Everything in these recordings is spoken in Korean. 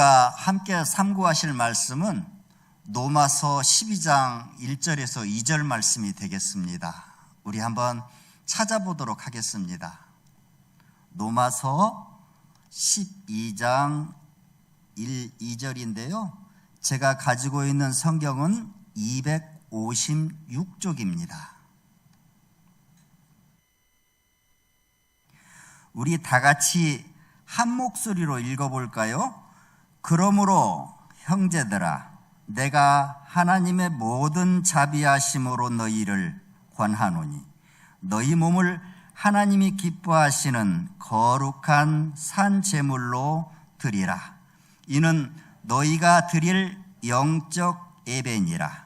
우리가 함께 삼구하실 말씀은 로마서 12장 1절에서 2절 말씀이 되겠습니다. 우리 한번 찾아보도록 하겠습니다. 로마서 12장 1, 2절인데요. 제가 가지고 있는 성경은 256쪽입니다. 우리 다 같이 한 목소리로 읽어볼까요? 그러므로 형제들아, 내가 하나님의 모든 자비하심으로 너희를 권하노니 너희 몸을 하나님이 기뻐하시는 거룩한 산 제물로 드리라. 이는 너희가 드릴 영적 예배니라.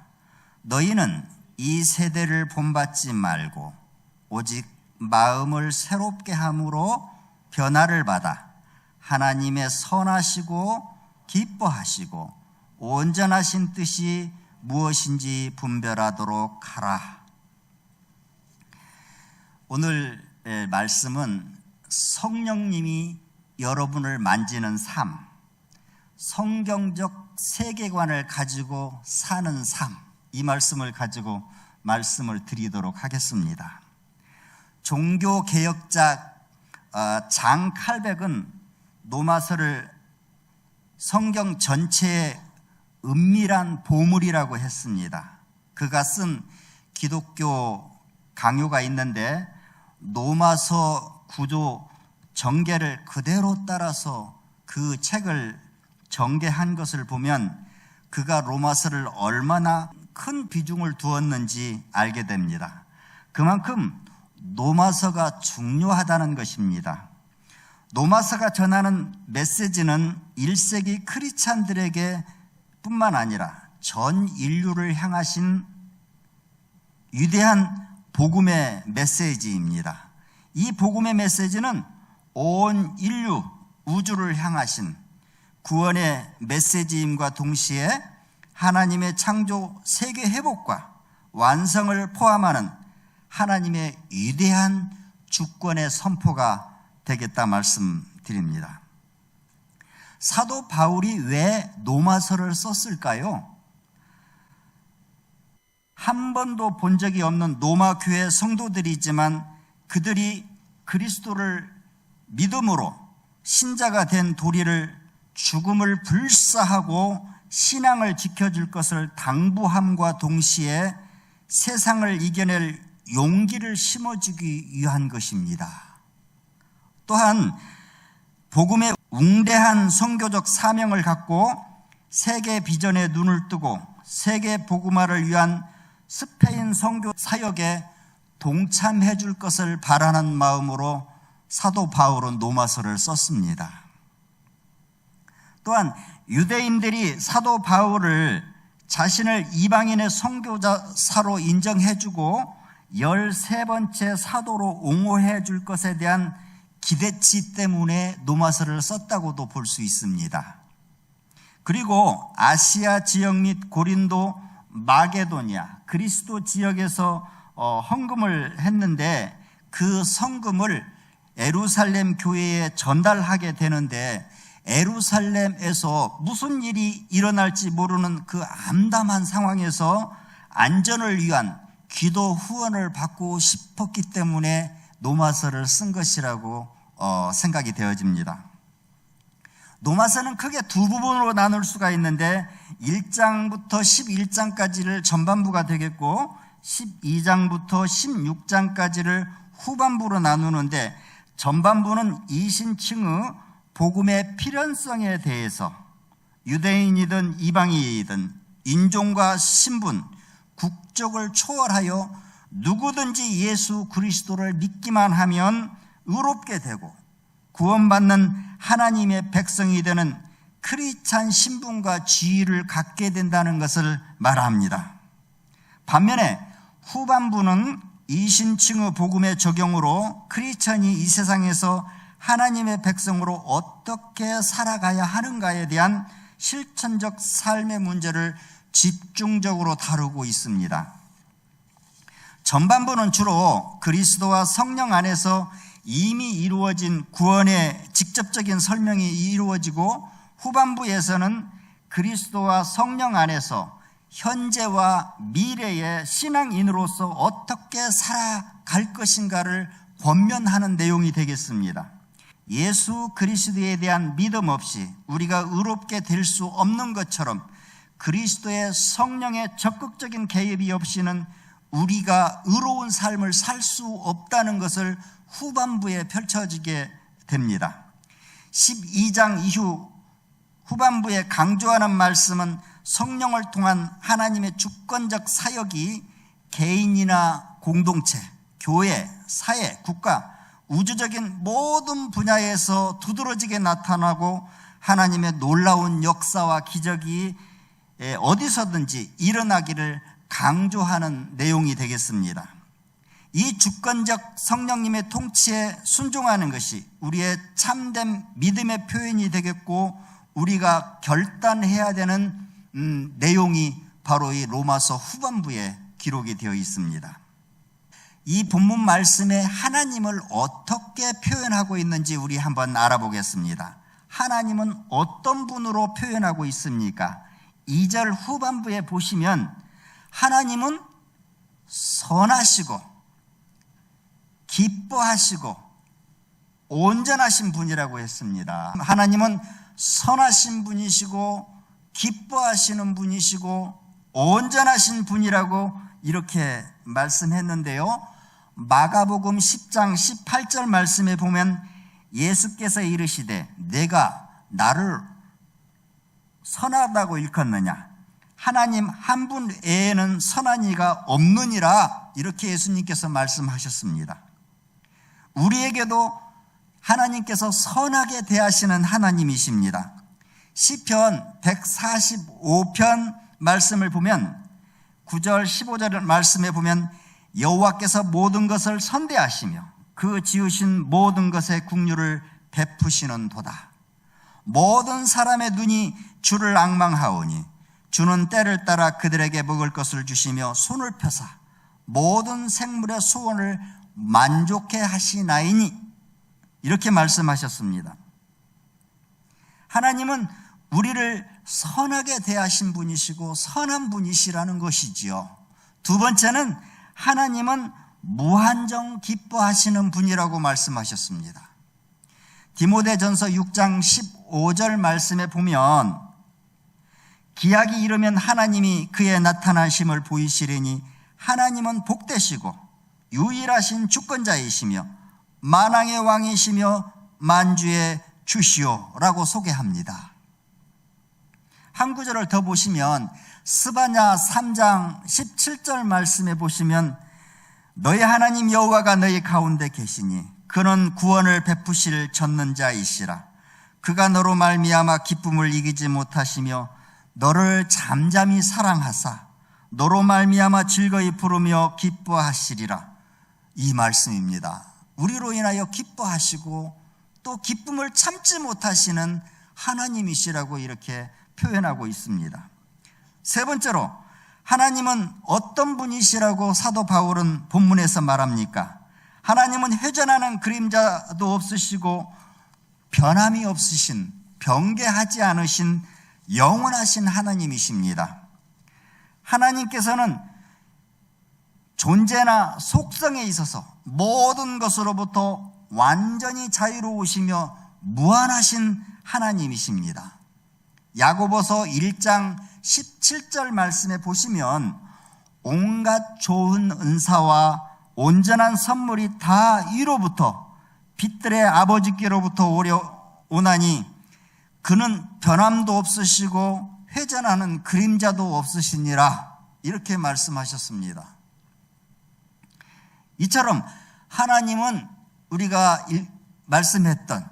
너희는 이 세대를 본받지 말고 오직 마음을 새롭게 함으로 변화를 받아 하나님의 선하시고 기뻐하시고 온전하신 뜻이 무엇인지 분별하도록 하라. 오늘 말씀은 성령님이 여러분을 만지는 삶, 성경적 세계관을 가지고 사는 삶, 이 말씀을 가지고 말씀을 드리도록 하겠습니다. 종교개혁자 장 칼백은 로마서를 성경 전체의 은밀한 보물이라고 했습니다. 그가 쓴 기독교 강요가 있는데 로마서 구조 전개를 그대로 따라서 그 책을 전개한 것을 보면 그가 로마서를 얼마나 큰 비중을 두었는지 알게 됩니다. 그만큼 로마서가 중요하다는 것입니다. 로마서가 전하는 메시지는 1세기 크리스찬들에게 뿐만 아니라 전 인류를 향하신 위대한 복음의 메시지입니다. 이 복음의 메시지는 온 인류, 우주를 향하신 구원의 메시지임과 동시에 하나님의 창조 세계 회복과 완성을 포함하는 하나님의 위대한 주권의 선포가 되겠다 말씀드립니다. 사도 바울이 왜 로마서를 썼을까요? 한 번도 본 적이 없는 로마 교회 성도들이지만 그들이 그리스도를 믿음으로 신자가 된 도리를 죽음을 불사하고 신앙을 지켜줄 것을 당부함과 동시에 세상을 이겨낼 용기를 심어주기 위한 것입니다. 또한 복음의 웅대한 선교적 사명을 갖고 세계 비전에 눈을 뜨고 세계 복음화를 위한 스페인 선교 사역에 동참해 줄 것을 바라는 마음으로 사도 바울은 로마서를 썼습니다. 또한 유대인들이 사도 바울을 자신을 이방인의 선교사로 인정해주고 13번째 사도로 옹호해 줄 것에 대한 기대치 때문에 로마서를 썼다고도 볼 수 있습니다. 그리고 아시아 지역 및 고린도, 마게도니아, 그리스도 지역에서 헌금을 했는데 그 성금을 예루살렘 교회에 전달하게 되는데 예루살렘에서 무슨 일이 일어날지 모르는 그 암담한 상황에서 안전을 위한 기도 후원을 받고 싶었기 때문에 로마서를 쓴 것이라고 생각이 되어집니다. 로마서는 크게 두 부분으로 나눌 수가 있는데 1장부터 11장까지를 전반부가 되겠고 12장부터 16장까지를 후반부로 나누는데 전반부는 이신층의 복음의 필연성에 대해서 유대인이든 이방인이든 인종과 신분, 국적을 초월하여 누구든지 예수 그리스도를 믿기만 하면 의롭게 되고 구원받는 하나님의 백성이 되는 크리스찬 신분과 지위를 갖게 된다는 것을 말합니다. 반면에 후반부는 이신층의 복음의 적용으로 크리스찬이 이 세상에서 하나님의 백성으로 어떻게 살아가야 하는가에 대한 실천적 삶의 문제를 집중적으로 다루고 있습니다. 전반부는 주로 그리스도와 성령 안에서 이미 이루어진 구원의 직접적인 설명이 이루어지고 후반부에서는 그리스도와 성령 안에서 현재와 미래의 신앙인으로서 어떻게 살아갈 것인가를 권면하는 내용이 되겠습니다. 예수 그리스도에 대한 믿음 없이 우리가 의롭게 될 수 없는 것처럼 그리스도의 성령의 적극적인 개입이 없이는 우리가 의로운 삶을 살 수 없다는 것을 후반부에 펼쳐지게 됩니다. 12장 이후 후반부에 강조하는 말씀은 성령을 통한 하나님의 주권적 사역이 개인이나 공동체, 교회, 사회, 국가, 우주적인 모든 분야에서 두드러지게 나타나고 하나님의 놀라운 역사와 기적이 어디서든지 일어나기를 강조하는 내용이 되겠습니다. 이 주권적 성령님의 통치에 순종하는 것이 우리의 참된 믿음의 표현이 되겠고, 우리가 결단해야 되는 내용이 바로 이 로마서 후반부에 기록이 되어 있습니다. 이 본문 말씀에 하나님을 어떻게 표현하고 있는지 우리 한번 알아보겠습니다. 하나님은 어떤 분으로 표현하고 있습니까? 2절 후반부에 보시면 하나님은 선하시고 기뻐하시고 온전하신 분이라고 했습니다. 하나님은 선하신 분이시고 기뻐하시는 분이시고 온전하신 분이라고 이렇게 말씀했는데요, 마가복음 10장 18절 말씀에 보면 예수께서 이르시되 내가 나를 선하다고 일컫느냐, 하나님 한 분 외에는 선한 이가 없느니라, 이렇게 예수님께서 말씀하셨습니다. 우리에게도 하나님께서 선하게 대하시는 하나님이십니다. 시편 145편 말씀을 보면 9절 15절 말씀에 보면 여호와께서 모든 것을 선대하시며 그 지으신 모든 것의 긍휼을 베푸시는 도다. 모든 사람의 눈이 주를 앙망하오니 주는 때를 따라 그들에게 먹을 것을 주시며 손을 펴사 모든 생물의 소원을 만족해 하시나이니, 이렇게 말씀하셨습니다. 하나님은 우리를 선하게 대하신 분이시고 선한 분이시라는 것이지요. 두 번째는 하나님은 무한정 기뻐하시는 분이라고 말씀하셨습니다. 디모데전서 6장 15절 말씀에 보면 기약이 이르면 하나님이 그의 나타나심을 보이시리니 하나님은 복되시고 유일하신 주권자이시며 만왕의 왕이시며 만주의 주시오라고 소개합니다. 한 구절을 더 보시면 스바냐 3장 17절 말씀에 보시면 너희 하나님 여호와가 너희 가운데 계시니 그는 구원을 베푸실 전능자이시라. 그가 너로 말미암아 기쁨을 이기지 못하시며 너를 잠잠히 사랑하사 너로 말미암아 즐거이 부르며 기뻐하시리라. 이 말씀입니다. 우리로 인하여 기뻐하시고 또 기쁨을 참지 못하시는 하나님이시라고 이렇게 표현하고 있습니다. 세 번째로 하나님은 어떤 분이시라고 사도 바울은 본문에서 말합니까? 하나님은 회전하는 그림자도 없으시고 변함이 없으신, 변개하지 않으신 영원하신 하나님이십니다. 하나님께서는 존재나 속성에 있어서 모든 것으로부터 완전히 자유로우시며 무한하신 하나님이십니다. 야고보서 1장 17절 말씀에 보시면 온갖 좋은 은사와 온전한 선물이 다 이로부터 빛들의 아버지께로부터 오나니 그는 변함도 없으시고 회전하는 그림자도 없으시니라, 이렇게 말씀하셨습니다. 이처럼 하나님은 우리가 말씀했던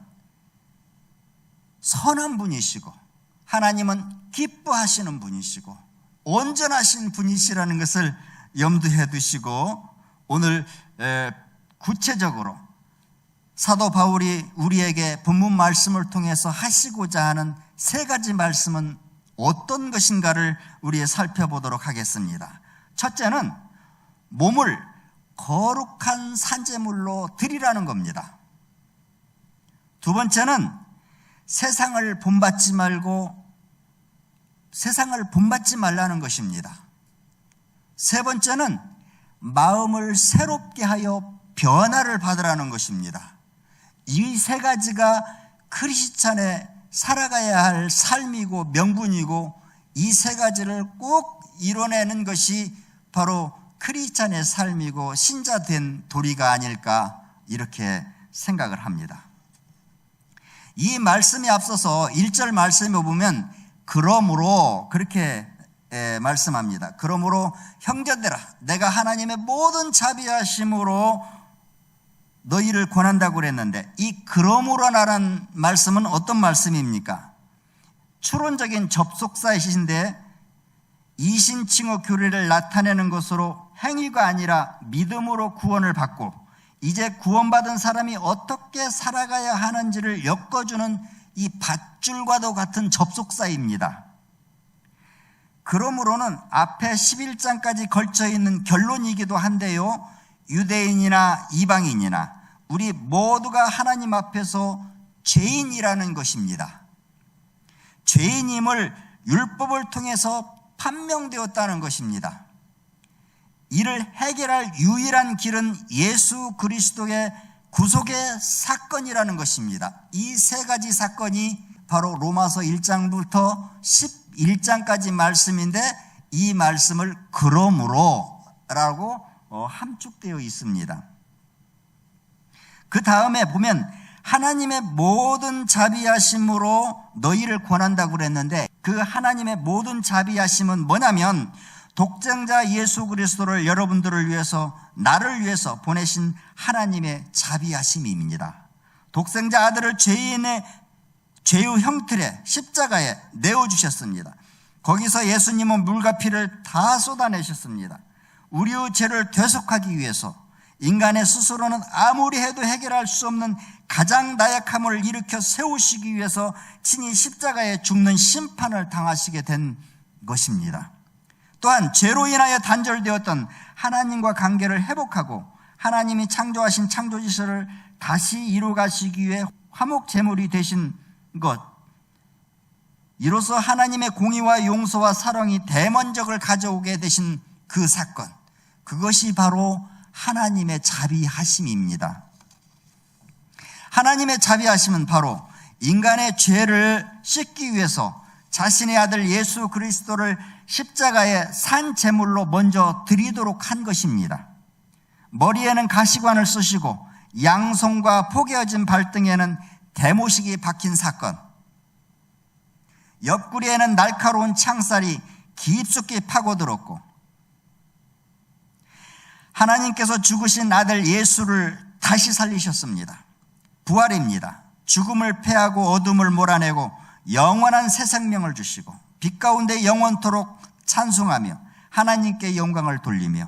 선한 분이시고 하나님은 기뻐하시는 분이시고 온전하신 분이시라는 것을 염두에 두시고 오늘 구체적으로 사도 바울이 우리에게 본문 말씀을 통해서 하시고자 하는 세 가지 말씀은 어떤 것인가를 우리 살펴보도록 하겠습니다. 첫째는 몸을 거룩한 산제물로 드리라는 겁니다. 두 번째는 세상을 본받지 말라는 것입니다. 세 번째는 마음을 새롭게 하여 변화를 받으라는 것입니다. 이 세 가지가 크리스찬의 살아가야 할 삶이고 명분이고, 이 세 가지를 꼭 이뤄내는 것이 바로 크리스찬의 삶이고 신자된 도리가 아닐까, 이렇게 생각을 합니다. 이 말씀에 앞서서 1절 말씀에 보면 그러므로 그렇게 말씀합니다. 그러므로 형제들아, 내가 하나님의 모든 자비하심으로 너희를 권한다고 그랬는데, 이 그러므로라는 말씀은 어떤 말씀입니까? 추론적인 접속사이신데 이신칭어 교리를 나타내는 것으로 행위가 아니라 믿음으로 구원을 받고 이제 구원받은 사람이 어떻게 살아가야 하는지를 엮어주는 이 밧줄과도 같은 접속사입니다. 그러므로는 앞에 11장까지 걸쳐있는 결론이기도 한데요, 유대인이나 이방인이나 우리 모두가 하나님 앞에서 죄인이라는 것입니다. 죄인임을 율법을 통해서 판명되었다는 것입니다. 이를 해결할 유일한 길은 예수 그리스도의 구속의 사건이라는 것입니다. 이 세 가지 사건이 바로 로마서 1장부터 11장까지 말씀인데, 이 말씀을 그러므로라고 함축되어 있습니다. 그 다음에 보면 하나님의 모든 자비하심으로 너희를 권한다고 그랬는데, 그 하나님의 모든 자비하심은 뭐냐면 독생자 예수 그리스도를 여러분들을 위해서, 나를 위해서 보내신 하나님의 자비하심입니다. 독생자 아들을 죄의 형틀에 십자가에 내어주셨습니다. 거기서 예수님은 물과 피를 다 쏟아내셨습니다. 우리의 죄를 대속하기 위해서, 인간의 스스로는 아무리 해도 해결할 수 없는 가장 나약함을 일으켜 세우시기 위해서 친히 십자가에 죽는 심판을 당하시게 된 것입니다. 또한 죄로 인하여 단절되었던 하나님과 관계를 회복하고 하나님이 창조하신 창조 질서를 다시 이루어가시기 위해 화목 제물이 되신 것, 이로써 하나님의 공의와 용서와 사랑이 대만족을 가져오게 되신 그 사건, 그것이 바로 하나님의 자비하심입니다. 하나님의 자비하심은 바로 인간의 죄를 씻기 위해서 자신의 아들 예수 그리스도를 십자가에 산 제물로 먼저 드리도록 한 것입니다. 머리에는 가시관을 쓰시고 양손과 포개어진 발등에는 대모식이 박힌 사건, 옆구리에는 날카로운 창살이 깊숙이 파고들었고, 하나님께서 죽으신 아들 예수를 다시 살리셨습니다. 부활입니다. 죽음을 패하고 어둠을 몰아내고 영원한 새 생명을 주시고 빛 가운데 영원토록 찬송하며 하나님께 영광을 돌리며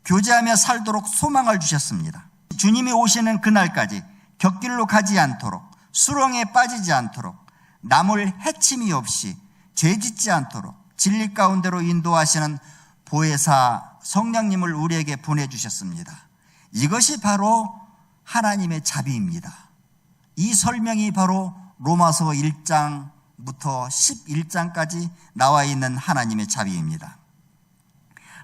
교제하며 살도록 소망을 주셨습니다. 주님이 오시는 그날까지 곁길로 가지 않도록, 수렁에 빠지지 않도록, 남을 해침이 없이 죄짓지 않도록 진리 가운데로 인도하시는 보혜사 성령님을 우리에게 보내주셨습니다. 이것이 바로 하나님의 자비입니다. 이 설명이 바로 로마서 1장부터 11장까지 나와 있는 하나님의 자비입니다.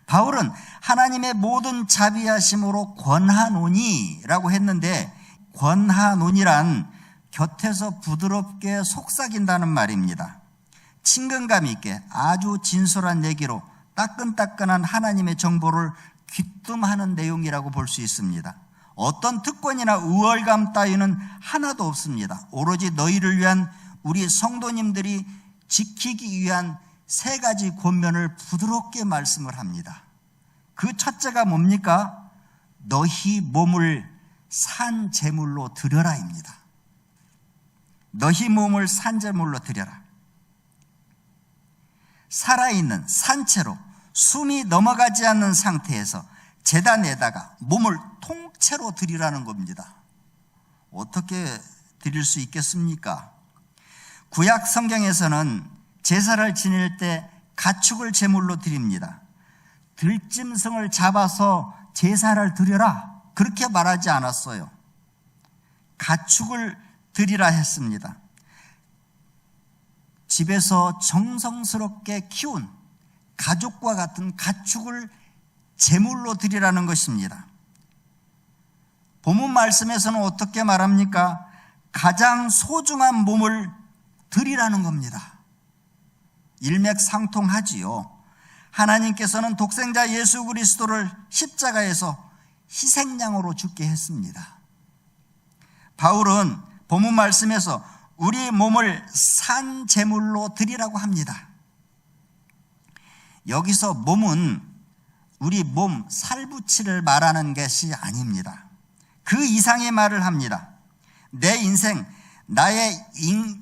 바울은 하나님의 모든 자비하심으로 권하노니라고 했는데, 권하노니란 곁에서 부드럽게 속삭인다는 말입니다. 친근감 있게 아주 진솔한 얘기로 따끈따끈한 하나님의 정보를 귀뜸하는 내용이라고 볼 수 있습니다. 어떤 특권이나 우월감 따위는 하나도 없습니다. 오로지 너희를 위한, 우리 성도님들이 지키기 위한 세 가지 권면을 부드럽게 말씀을 합니다. 그 첫째가 뭡니까? 너희 몸을 산 제물로 드려라입니다. 너희 몸을 산 제물로 드려라. 살아있는 산채로 숨이 넘어가지 않는 상태에서 제단에다가 몸을 통째로 드리라는 겁니다. 어떻게 드릴 수 있겠습니까? 구약 성경에서는 제사를 지낼 때 가축을 제물로 드립니다. 들짐승을 잡아서 제사를 드려라, 그렇게 말하지 않았어요. 가축을 드리라 했습니다. 집에서 정성스럽게 키운 가족과 같은 가축을 제물로 드리라는 것입니다. 본문 말씀에서는 어떻게 말합니까? 가장 소중한 몸을 드리라는 겁니다. 일맥상통하지요. 하나님께서는 독생자 예수 그리스도를 십자가에서 희생양으로 죽게 했습니다. 바울은 본문 말씀에서 우리 몸을 산 제물로 드리라고 합니다. 여기서 몸은 우리 몸 살부치를 말하는 것이 아닙니다. 그 이상의 말을 합니다. 내 인생, 나의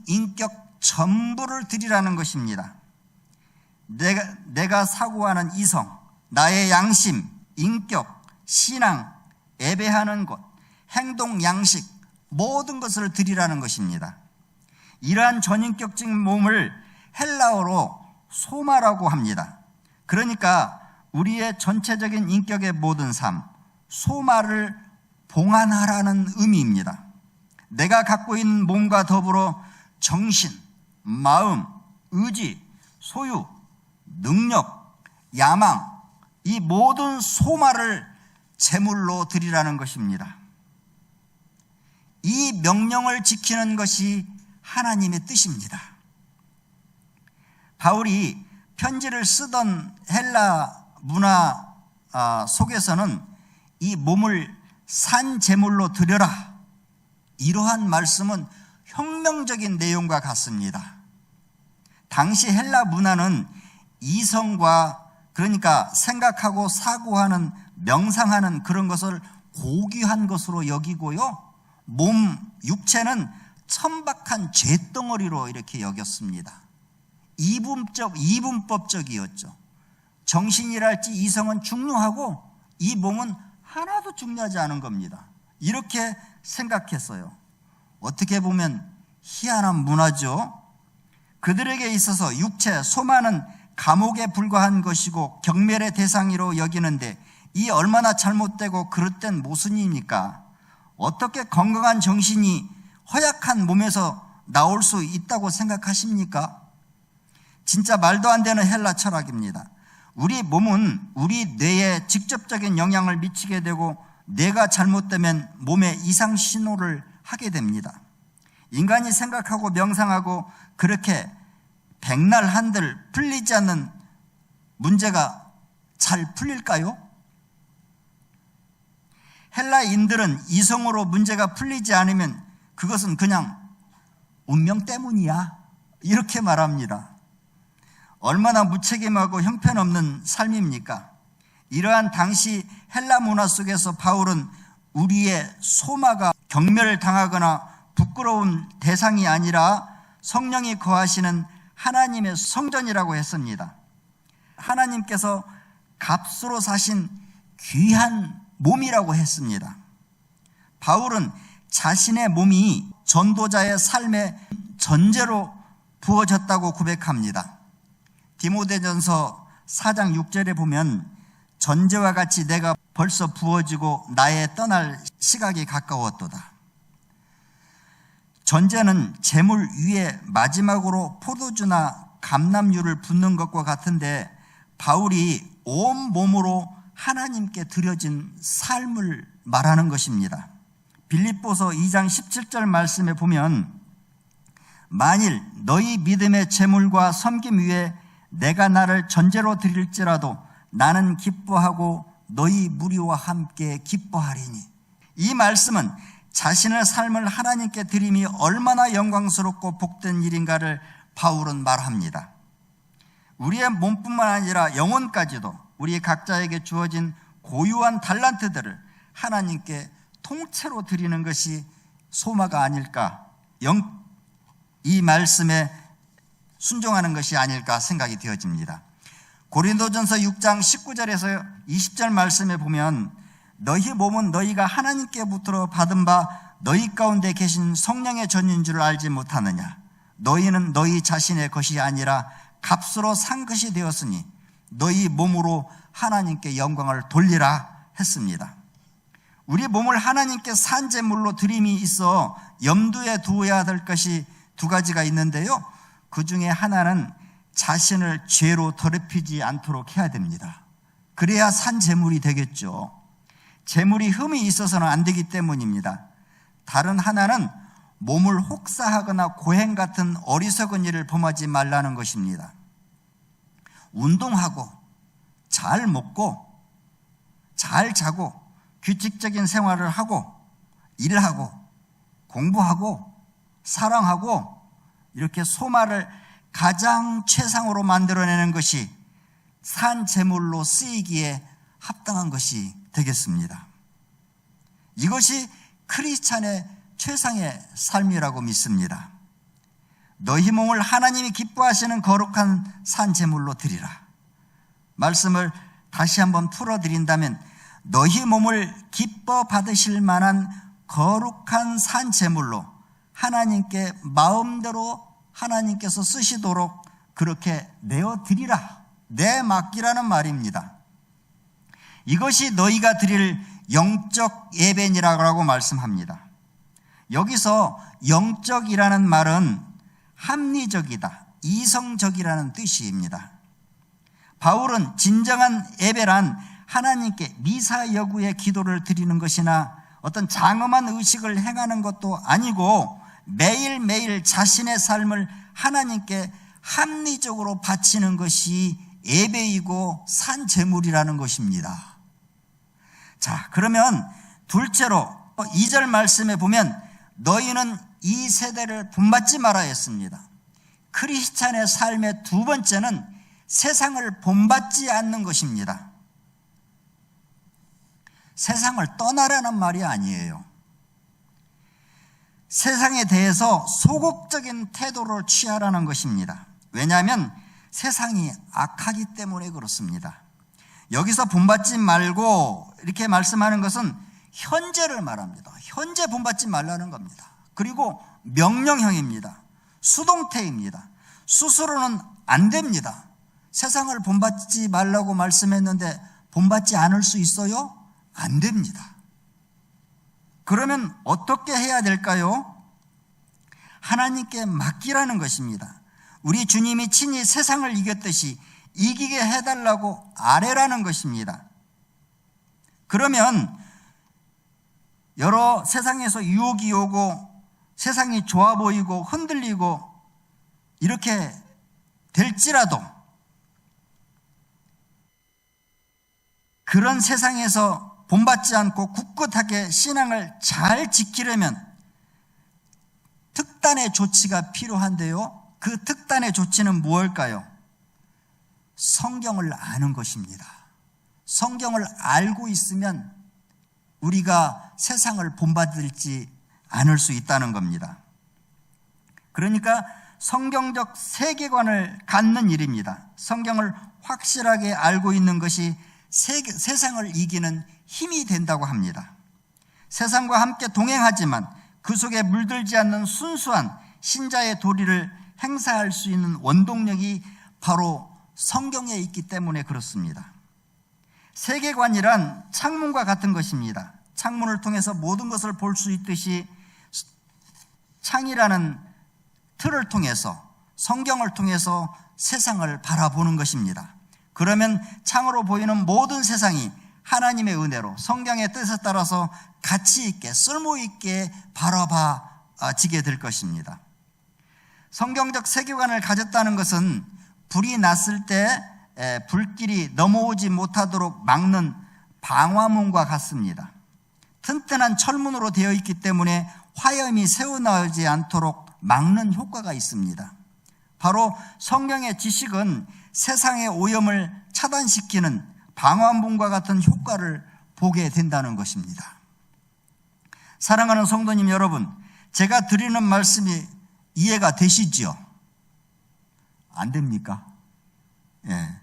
인격 전부를 드리라는 것입니다. 내가 사고하는 이성, 나의 양심, 인격, 신앙, 예배하는 것, 행동, 양식, 모든 것을 드리라는 것입니다. 이러한 전인격적인 몸을 헬라어로 소마라고 합니다. 그러니까 우리의 전체적인 인격의 모든 삶, 소마를 봉안하라는 의미입니다. 내가 갖고 있는 몸과 더불어 정신, 마음, 의지, 소유, 능력, 야망, 이 모든 소마를 제물로 드리라는 것입니다. 이 명령을 지키는 것이 하나님의 뜻입니다. 바울이 편지를 쓰던 헬라 문화 속에서는 이 몸을 산 제물로 드려라, 이러한 말씀은 혁명적인 내용과 같습니다. 당시 헬라 문화는 이성과, 그러니까 생각하고 사고하는, 명상하는 그런 것을 고귀한 것으로 여기고요, 몸, 육체는 천박한 죄덩어리로 이렇게 여겼습니다. 이분법적이었죠. 정신이랄지 이성은 중요하고 이 몸은 하나도 중요하지 않은 겁니다. 이렇게 생각했어요. 어떻게 보면 희한한 문화죠. 그들에게 있어서 육체, 소마는 감옥에 불과한 것이고 경멸의 대상으로 여기는데 이 얼마나 잘못되고 그릇된 모순입니까? 어떻게 건강한 정신이 허약한 몸에서 나올 수 있다고 생각하십니까? 진짜 말도 안 되는 헬라 철학입니다. 우리 몸은 우리 뇌에 직접적인 영향을 미치게 되고 뇌가 잘못되면 몸에 이상 신호를 하게 됩니다. 인간이 생각하고 명상하고 그렇게 백날 한들 풀리지 않는 문제가 잘 풀릴까요? 헬라인들은 이성으로 문제가 풀리지 않으면 그것은 그냥 운명 때문이야, 이렇게 말합니다. 얼마나 무책임하고 형편없는 삶입니까? 이러한 당시 헬라 문화 속에서 바울은 우리의 소마가 경멸당하거나 부끄러운 대상이 아니라 성령이 거하시는 하나님의 성전이라고 했습니다. 하나님께서 값으로 사신 귀한 몸이라고 했습니다. 바울은 자신의 몸이 전도자의 삶의 전제로 부어졌다고 고백합니다. 디모데전서 4장 6절에 보면 전제와 같이 내가 벌써 부어지고 나의 떠날 시각이 가까웠도다. 전제는 재물 위에 마지막으로 포도주나 감람유를 붓는 것과 같은데 바울이 온 몸으로 하나님께 드려진 삶을 말하는 것입니다. 빌립보서 2장 17절 말씀에 보면 만일 너희 믿음의 재물과 섬김 위에 내가 나를 전제로 드릴지라도 나는 기뻐하고 너희 무리와 함께 기뻐하리니, 이 말씀은 자신의 삶을 하나님께 드림이 얼마나 영광스럽고 복된 일인가를 바울은 말합니다. 우리의 몸뿐만 아니라 영혼까지도 우리 각자에게 주어진 고유한 달란트들을 하나님께 통째로 드리는 것이 소마가 아닐까, 이 말씀에 순종하는 것이 아닐까 생각이 되어집니다. 고린도전서 6장 19절에서 20절 말씀에 보면 너희 몸은 너희가 하나님께부터 받은 바 너희 가운데 계신 성령의 전인 줄 알지 못하느냐. 너희는 너희 자신의 것이 아니라 값으로 산 것이 되었으니 너희 몸으로 하나님께 영광을 돌리라 했습니다. 우리 몸을 하나님께 산 제물로 드림이 있어 염두에 두어야 될 것이 두 가지가 있는데요. 그 중에 하나는 자신을 죄로 더럽히지 않도록 해야 됩니다. 그래야 산 제물이 되겠죠. 제물이 흠이 있어서는 안 되기 때문입니다. 다른 하나는 몸을 혹사하거나 고행 같은 어리석은 일을 범하지 말라는 것입니다. 운동하고 잘 먹고 잘 자고 규칙적인 생활을 하고 일하고 공부하고 사랑하고 이렇게 소말을 가장 최상으로 만들어내는 것이 산 제물로 쓰이기에 합당한 것이 되겠습니다. 이것이 크리스찬의 최상의 삶이라고 믿습니다. 너희 몸을 하나님이 기뻐하시는 거룩한 산 제물로 드리라. 말씀을 다시 한번 풀어드린다면 너희 몸을 기뻐 받으실 만한 거룩한 산 제물로 하나님께 마음대로 하나님께서 쓰시도록 그렇게 내어드리라. 내맡기라는 말입니다. 이것이 너희가 드릴 영적 예배니라고 말씀합니다. 여기서 영적이라는 말은 합리적이다, 이성적이라는 뜻입니다. 바울은 진정한 예배란 하나님께 미사 여구의 기도를 드리는 것이나 어떤 장엄한 의식을 행하는 것도 아니고 매일매일 자신의 삶을 하나님께 합리적으로 바치는 것이 예배이고 산 제물이라는 것입니다. 자, 그러면 둘째로 2절 말씀에 보면 너희는 이 세대를 본받지 말아야 했습니다. 크리스찬의 삶의 두 번째는 세상을 본받지 않는 것입니다. 세상을 떠나라는 말이 아니에요. 세상에 대해서 소극적인 태도를 취하라는 것입니다. 왜냐하면 세상이 악하기 때문에 그렇습니다. 여기서 본받지 말고 이렇게 말씀하는 것은 현재를 말합니다. 현재 본받지 말라는 겁니다. 그리고 명령형입니다. 수동태입니다. 스스로는 안 됩니다. 세상을 본받지 말라고 말씀했는데 본받지 않을 수 있어요? 안 됩니다. 그러면 어떻게 해야 될까요? 하나님께 맡기라는 것입니다. 우리 주님이 친히 세상을 이겼듯이 이기게 해달라고 아뢰라는 것입니다. 그러면 여러 세상에서 유혹이 오고 세상이 좋아 보이고 흔들리고 이렇게 될지라도 그런 세상에서 본받지 않고 굳굳하게 신앙을 잘 지키려면 특단의 조치가 필요한데요. 그 특단의 조치는 무엇일까요? 성경을 아는 것입니다. 성경을 알고 있으면 우리가 세상을 본받을지 않을 수 있다는 겁니다. 그러니까 성경적 세계관을 갖는 일입니다. 성경을 확실하게 알고 있는 것이 세상을 이기는 힘이 된다고 합니다. 세상과 함께 동행하지만 그 속에 물들지 않는 순수한 신자의 도리를 행사할 수 있는 원동력이 바로 성경에 있기 때문에 그렇습니다. 세계관이란 창문과 같은 것입니다. 창문을 통해서 모든 것을 볼 수 있듯이 창이라는 틀을 통해서 성경을 통해서 세상을 바라보는 것입니다. 그러면 창으로 보이는 모든 세상이 하나님의 은혜로 성경의 뜻에 따라서 가치 있게 쓸모 있게 바라봐지게 될 것입니다. 성경적 세계관을 가졌다는 것은 불이 났을 때 불길이 넘어오지 못하도록 막는 방화문과 같습니다. 튼튼한 철문으로 되어 있기 때문에 화염이 새어나오지 않도록 막는 효과가 있습니다. 바로 성경의 지식은 세상의 오염을 차단시키는 방화문과 같은 효과를 보게 된다는 것입니다. 사랑하는 성도님 여러분, 제가 드리는 말씀이 이해가 되시지요? 안 됩니까? 예.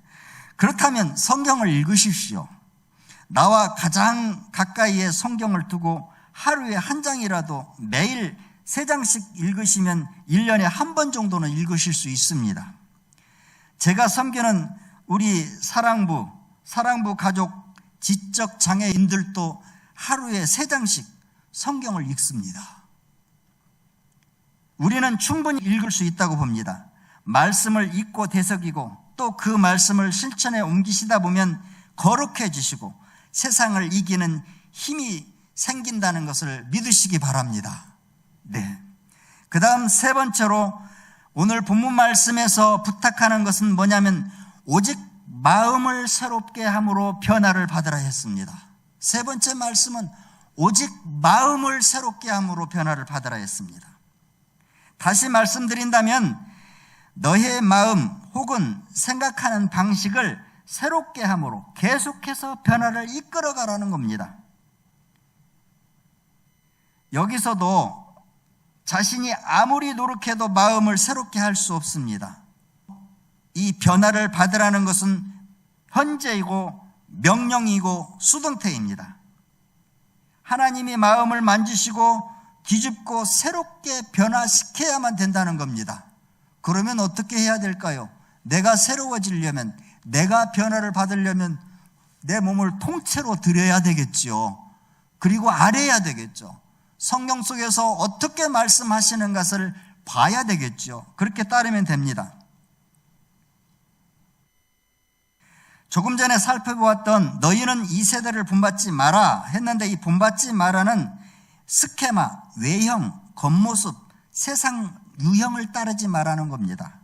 그렇다면 성경을 읽으십시오. 나와 가장 가까이에 성경을 두고 하루에 한 장이라도 매일 3장씩 읽으시면 1년에 한 번 정도는 읽으실 수 있습니다. 제가 섬기는 우리 사랑부 가족 지적 장애인들도 하루에 3장씩 성경을 읽습니다. 우리는 충분히 읽을 수 있다고 봅니다. 말씀을 읽고 되새기고 또 그 말씀을 실천에 옮기시다 보면 거룩해지시고 세상을 이기는 힘이 생긴다는 것을 믿으시기 바랍니다. 네. 그 다음 세 번째로 오늘 본문 말씀에서 부탁하는 것은 뭐냐면 오직 마음을 새롭게 함으로 변화를 받으라 했습니다. 세 번째 말씀은 오직 마음을 새롭게 함으로 변화를 받으라 했습니다. 다시 말씀드린다면 너의 마음 혹은 생각하는 방식을 새롭게 함으로 계속해서 변화를 이끌어가라는 겁니다. 여기서도 자신이 아무리 노력해도 마음을 새롭게 할 수 없습니다. 이 변화를 받으라는 것은 현재이고 명령이고 수동태입니다. 하나님이 마음을 만지시고 뒤집고 새롭게 변화시켜야만 된다는 겁니다. 그러면 어떻게 해야 될까요? 내가 새로워지려면, 내가 변화를 받으려면 내 몸을 통째로 드려야 되겠죠. 그리고 알아야 되겠죠. 성경 속에서 어떻게 말씀하시는 것을 봐야 되겠죠. 그렇게 따르면 됩니다. 조금 전에 살펴보았던 너희는 이 세대를 본받지 마라 했는데 이 본받지 마라는 스케마, 외형, 겉모습, 세상 유형을 따르지 말라는 겁니다.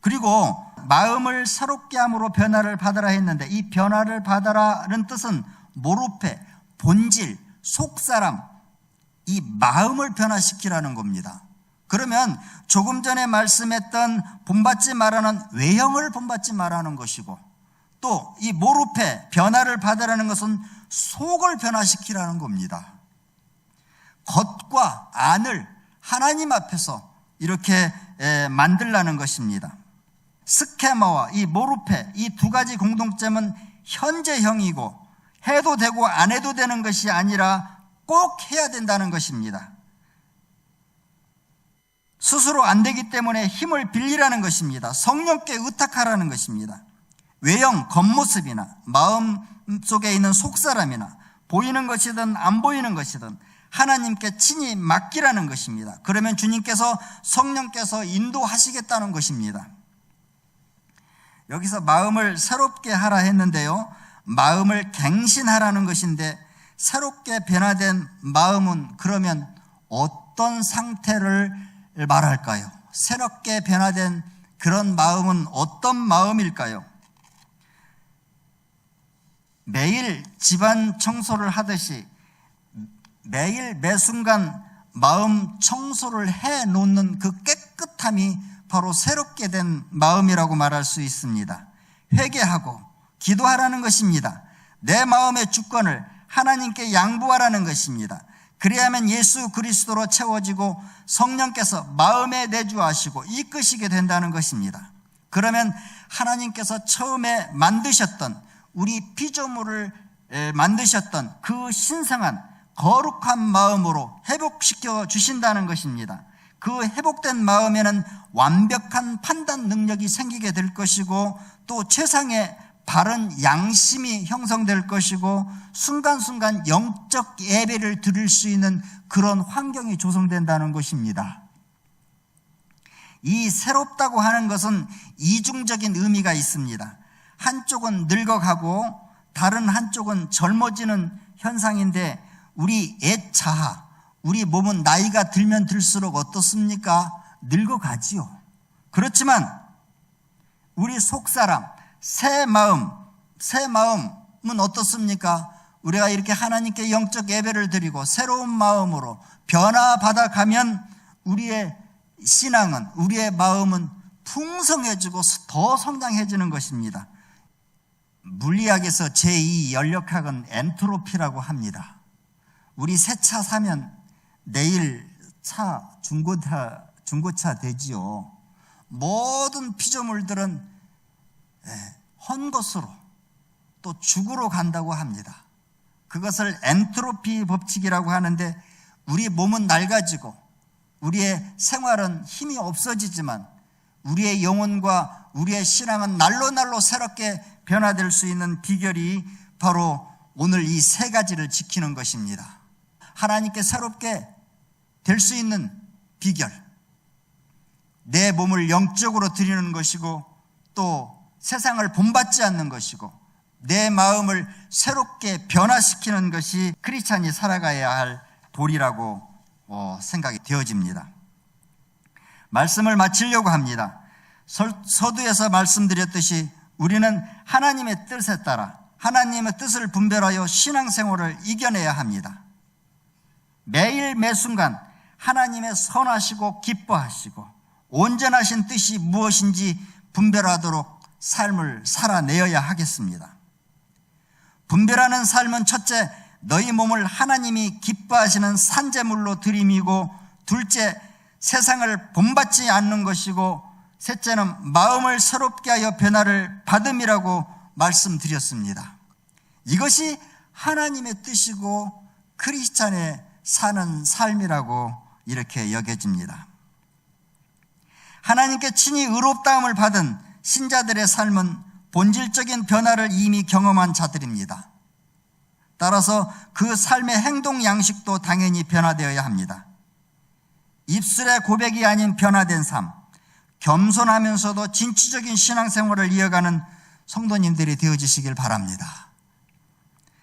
그리고 마음을 새롭게 함으로 변화를 받으라 했는데 이 변화를 받으라는 뜻은 모르페, 본질, 속사람, 이 마음을 변화시키라는 겁니다. 그러면 조금 전에 말씀했던 본받지 말라는 외형을 본받지 말라는 것이고 또 이 모르페, 변화를 받으라는 것은 속을 변화시키라는 겁니다. 겉과 안을 하나님 앞에서 이렇게 만들라는 것입니다. 스케마와 이 모르페, 이 두 가지 공통점은 현재형이고 해도 되고 안 해도 되는 것이 아니라 꼭 해야 된다는 것입니다. 스스로 안 되기 때문에 힘을 빌리라는 것입니다. 성령께 의탁하라는 것입니다. 외형, 겉모습이나 마음 속에 있는 속사람이나 보이는 것이든 안 보이는 것이든 하나님께 친히 맡기라는 것입니다. 그러면 주님께서 성령께서 인도하시겠다는 것입니다. 여기서 마음을 새롭게 하라 했는데요, 마음을 갱신하라는 것인데 새롭게 변화된 마음은 그러면 어떤 상태를 말할까요? 새롭게 변화된 그런 마음은 어떤 마음일까요? 매일 집안 청소를 하듯이 매일 매순간 마음 청소를 해놓는 그 깨끗함이 바로 새롭게 된 마음이라고 말할 수 있습니다. 회개하고 기도하라는 것입니다. 내 마음의 주권을 하나님께 양보하라는 것입니다. 그래야만 예수 그리스도로 채워지고 성령께서 마음에 내주하시고 이끄시게 된다는 것입니다. 그러면 하나님께서 처음에 만드셨던 우리 피조물을 만드셨던 그 신성한 거룩한 마음으로 회복시켜 주신다는 것입니다. 그 회복된 마음에는 완벽한 판단 능력이 생기게 될 것이고 또 최상의 바른 양심이 형성될 것이고 순간순간 영적 예배를 드릴 수 있는 그런 환경이 조성된다는 것입니다. 이 새롭다고 하는 것은 이중적인 의미가 있습니다. 한쪽은 늙어가고 다른 한쪽은 젊어지는 현상인데 우리 옛 자아, 우리 몸은 나이가 들면 들수록 어떻습니까? 늙어가지요. 그렇지만 우리 속사람, 새 마음은 어떻습니까? 우리가 이렇게 하나님께 영적 예배를 드리고 새로운 마음으로 변화받아 가면 우리의 신앙은, 우리의 마음은 풍성해지고 더 성장해지는 것입니다. 물리학에서 제2 연력학은 엔트로피라고 합니다. 우리 새 차 사면 내일 차 중고차 되지요. 모든 피조물들은 헌 것으로 또 죽으러 간다고 합니다. 그것을 엔트로피 법칙이라고 하는데 우리 몸은 낡아지고 우리의 생활은 힘이 없어지지만 우리의 영혼과 우리의 신앙은 날로 새롭게 변화될 수 있는 비결이 바로 오늘 이 세 가지를 지키는 것입니다. 하나님께 새롭게 될 수 있는 비결, 내 몸을 영적으로 드리는 것이고 또 세상을 본받지 않는 것이고 내 마음을 새롭게 변화시키는 것이 크리스찬이 살아가야 할 도리라고 생각이 되어집니다. 말씀을 마치려고 합니다. 서두에서 말씀드렸듯이 우리는 하나님의 뜻에 따라 하나님의 뜻을 분별하여 신앙생활을 이겨내야 합니다. 매일 매순간 하나님의 선하시고 기뻐하시고 온전하신 뜻이 무엇인지 분별하도록 삶을 살아내어야 하겠습니다. 분별하는 삶은 첫째, 너희 몸을 하나님이 기뻐하시는 산제물로 드림이고, 둘째, 세상을 본받지 않는 것이고, 셋째는 마음을 새롭게 하여 변화를 받음이라고 말씀드렸습니다. 이것이 하나님의 뜻이고 크리스찬의 사는 삶이라고 이렇게 여겨집니다. 하나님께 친히 의롭다함을 받은 신자들의 삶은 본질적인 변화를 이미 경험한 자들입니다. 따라서 그 삶의 행동 양식도 당연히 변화되어야 합니다. 입술의 고백이 아닌 변화된 삶, 겸손하면서도 진취적인 신앙생활을 이어가는 성도님들이 되어지시길 바랍니다.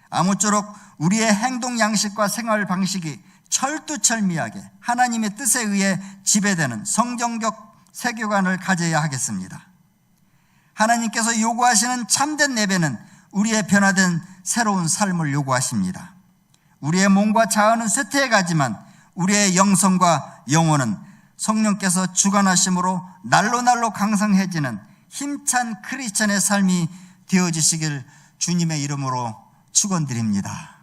아무쪼록 우리의 행동 양식과 생활 방식이 철두철미하게 하나님의 뜻에 의해 지배되는 성경적 세계관을 가져야 하겠습니다. 하나님께서 요구하시는 참된 예배는 우리의 변화된 새로운 삶을 요구하십니다. 우리의 몸과 자아는 쇠퇴해가지만 우리의 영성과 영혼은 성령께서 주관하심으로 날로 강성해지는 힘찬 크리스천의 삶이 되어지시길 주님의 이름으로 축원드립니다.